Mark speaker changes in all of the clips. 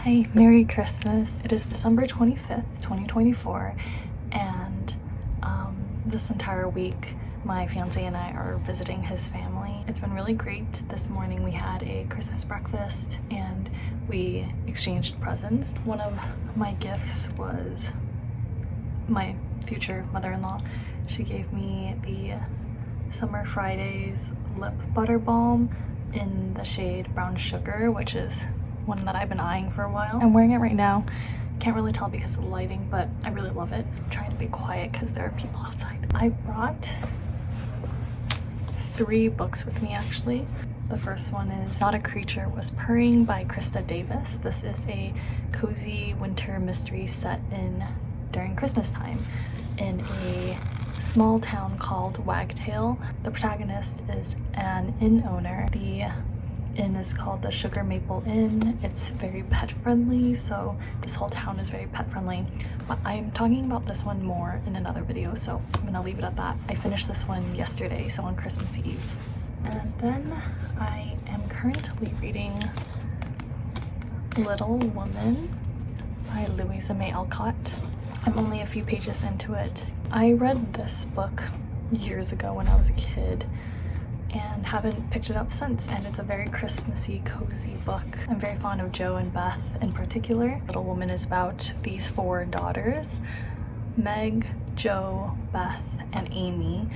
Speaker 1: Hi, Merry Christmas. It is December 25th, 2024, and this entire week my fiance and I are visiting his family. It's been really great. This morning we had a Christmas breakfast and we exchanged presents. One of my gifts was my future mother-in-law. She gave me the Summer Fridays lip butter balm in the shade Brown Sugar, which is one that I've been eyeing for a while. I'm wearing it right now. Can't really tell because of the lighting, but I really love it. I'm trying to be quiet because there are people outside. I brought 3 books with me actually. The first one is Not a Creature Was Purring by Krista Davis. This is a cozy winter mystery set during Christmas time in a small town called Wagtail. The protagonist is an inn owner. The inn is called the Sugar Maple Inn. It's very pet friendly, so this whole town is very pet friendly. But I'm talking about this one more in another video, so I'm gonna leave it at that. I finished this one yesterday, so on Christmas Eve. And then I am currently reading Little Woman by Louisa May Alcott. I'm only a few pages into it. I read this book years ago when I was a kid and haven't picked it up since, and it's a very Christmassy, cozy book. I'm very fond of Jo and Beth in particular. Little Woman is about these 4 daughters, Meg, Jo, Beth, and Amy.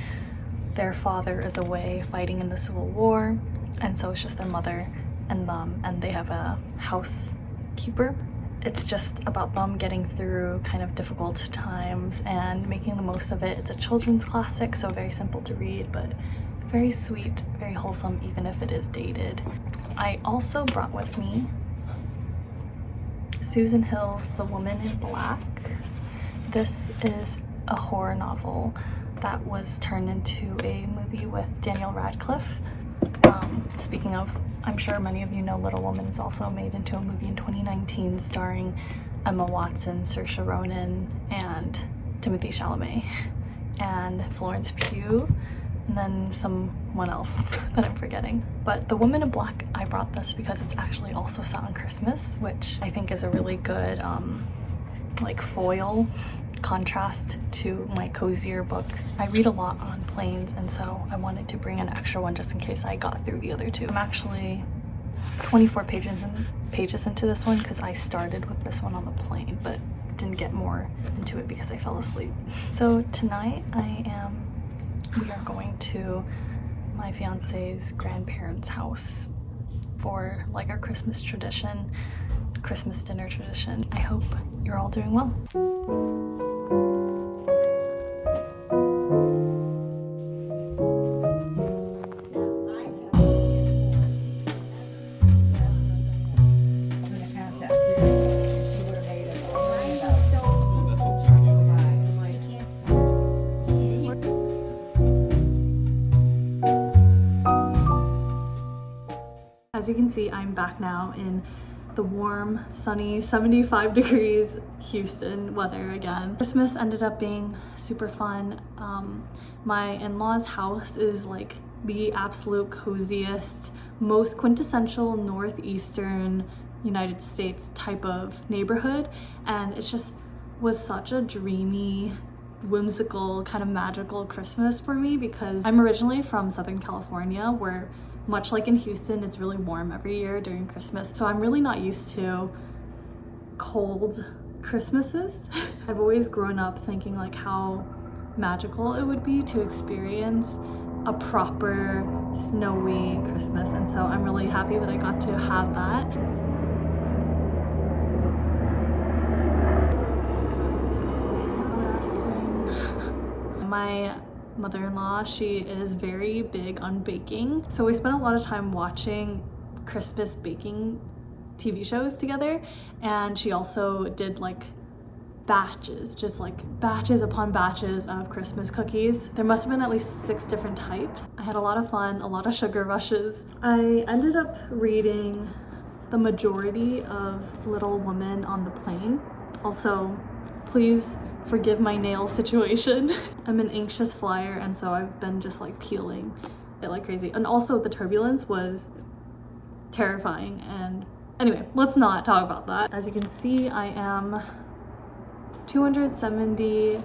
Speaker 1: Their father is away fighting in the Civil War, and so it's just their mother and them, and they have a housekeeper. It's just about them getting through kind of difficult times and making the most of it. It's a children's classic, so very simple to read, but very sweet, very wholesome, even if it is dated. I also brought with me Susan Hill's The Woman in Black. This is a horror novel that was turned into a movie with Daniel Radcliffe. Speaking of, I'm sure many of you know Little Woman is also made into a movie in 2019 starring Emma Watson, Saoirse Ronan, and Timothée Chalamet, and Florence Pugh, and then someone else that I'm forgetting. But The Woman in Black, I brought this because it's actually also set on Christmas, which I think is a really good like foil contrast to my cozier books. I read a lot on planes, and so I wanted to bring an extra one just in case I got through the other 2. I'm actually 24 pages into this one because I started with this one on the plane but didn't get more into it because I fell asleep. So tonight we are going to my fiance's grandparents' house for like our Christmas tradition, Christmas dinner tradition. I hope you're all doing well. As you can see, I'm back now in the warm, sunny, 75 degrees Houston weather again. Christmas ended up being super fun. My in-laws' house is like the absolute coziest, most quintessential northeastern United States type of neighborhood, and it just was such a dreamy, whimsical, kind of magical Christmas for me because I'm originally from Southern California, where much like in Houston, it's really warm every year during Christmas. So I'm really not used to cold Christmases. I've always grown up thinking like how magical it would be to experience a proper snowy Christmas. And so I'm really happy that I got to have that. My mother-in-law, she is very big on baking, so we spent a lot of time watching Christmas baking TV shows together, and she also did like batches, just like batches upon batches of Christmas cookies. There must have been at least 6 different types. I had a lot of fun, a lot of sugar rushes. I ended up reading the majority of Little Woman on the plane. Also, please forgive my nail situation. I'm an anxious flyer, and so I've been just like peeling it like crazy. And also the turbulence was terrifying, and Anyway, let's not talk about that. As you can see, I am 270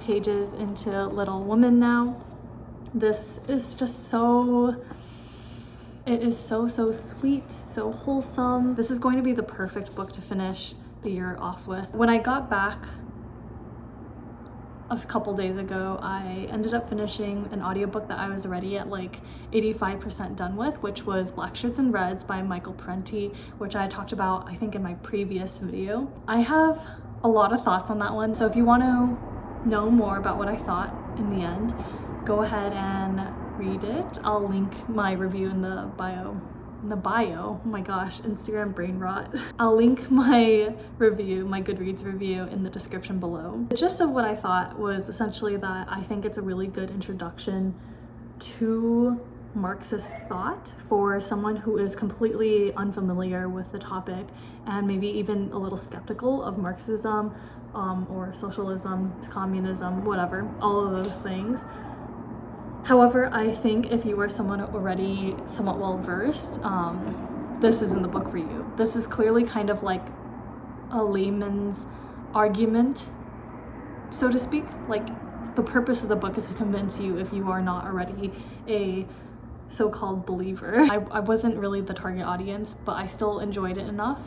Speaker 1: pages into Little Woman now. This is just it is so sweet, so wholesome. This is going to be the perfect book to finish the year off with. When I got back a couple days ago, I ended up finishing an audiobook that I was already at like 85% done with, which was Black Shirts and Reds by Michael Parenti, which I talked about, I think, in my previous video. I have a lot of thoughts on that one, so if you want to know more about what I thought in the end, go ahead and read it. I'll link my review in the bio. Oh my gosh, Instagram brain rot. I'll link my review, my Goodreads review, in the description below. The gist of what I thought was essentially that I think it's a really good introduction to Marxist thought for someone who is completely unfamiliar with the topic and maybe even a little skeptical of Marxism or socialism, communism, whatever, all of those things. However, I think if you are someone already somewhat well versed, this isn't the book for you. This is clearly kind of like a layman's argument, so to speak. Like, the purpose of the book is to convince you, if you are not already a so-called believer. I wasn't really the target audience, but I still enjoyed it enough,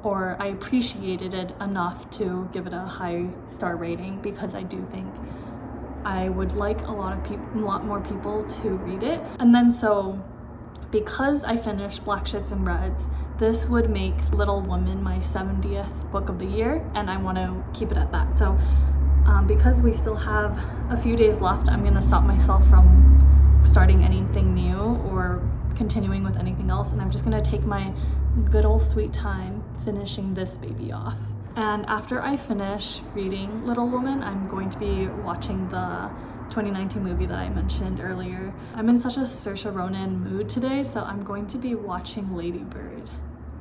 Speaker 1: or I appreciated it enough to give it a high star rating, because I do think I would like a lot more people to read it. And then so because I finished Black Shirts and Reds, this would make Little Woman my 70th book of the year, and I want to keep it at that. So because we still have a few days left, I'm gonna stop myself from starting anything new or continuing with anything else, and I'm just gonna take my good old sweet time finishing this baby off. And after I finish reading Little Woman, I'm going to be watching the 2019 movie that I mentioned earlier. I'm in such a Saoirse Ronan mood today, so I'm going to be watching Lady Bird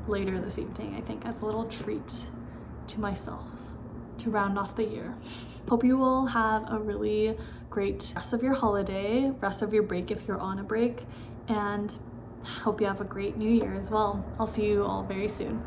Speaker 1: later this evening, I think, as a little treat to myself to round off the year. Hope you all have a really great rest of your holiday, rest of your break if you're on a break, and hope you have a great new year as well. I'll see you all very soon.